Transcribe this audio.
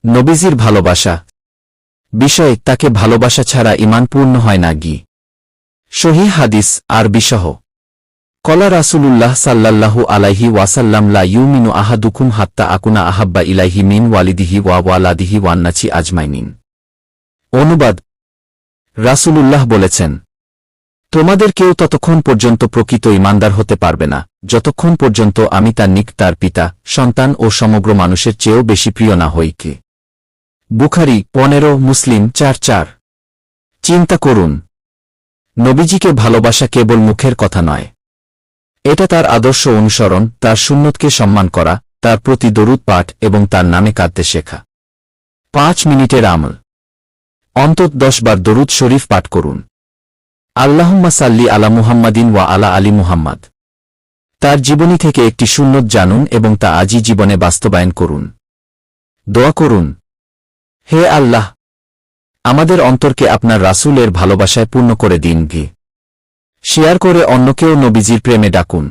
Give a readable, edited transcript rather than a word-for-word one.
নবীজির ভালোবাসা বিষয় তাকে ভালোবাসা ছাড়া ঈমান পূর্ণ হয় না। সহিহ হাদিস আরবিসহ কলা রাসূলুল্লাহ সাল্লাল্লাহু আলাইহি ওয়াসাল্লাম লা ইউমিনু আহাদুকুম হাত্তা আকুনা আহাব্বা ইলাইহি মিন ওয়ালিদিহি ওয়া ওয়ালাদিহি ওয়ান্নাসি আজমাইনিন। অনুবাদ রাসূলুল্লাহ বলেছেন, তোমাদের কেউ ততক্ষণ পর্যন্ত প্রকৃত ঈমানদার হতে পারবে না যতক্ষণ পর্যন্ত আমি তার নিক তার পিতা সন্তান ও সমগ্র মানুষের চেয়েও বেশি প্রিয় না হই। বুখারী 15 মুসলিম 4-4। চিন্তা করুন, নবীজিকে ভালোবাসা কেবল মুখের কথা নয়, এটা তার আদর্শ অনুসরণ, তার সুন্নতকে সম্মান করা, তার প্রতি দরুদ পাঠ এবং তার নামে কাঁদতে শেখা। 5 মিনিটের আমল, অন্তত 10 বার দরুদ শরীফ পাঠ করুন। আল্লাহুম্মা সাল্লি আলা মুহাম্মাদিন ওয়া আলা আলি মুহাম্মাদ। তার জীবনী থেকে একটি সুন্নত জানুন এবং তা আজই জীবনে বাস্তবায়ন করুন। দোয়া করুন, হে আল্লাহ, আমাদের অন্তরকে আপনার রাসূলের ভালোবাসায় পূর্ণ করে দিন। শেয়ার করে অন্যকেও নবীজির প্রেমে ডাকুন।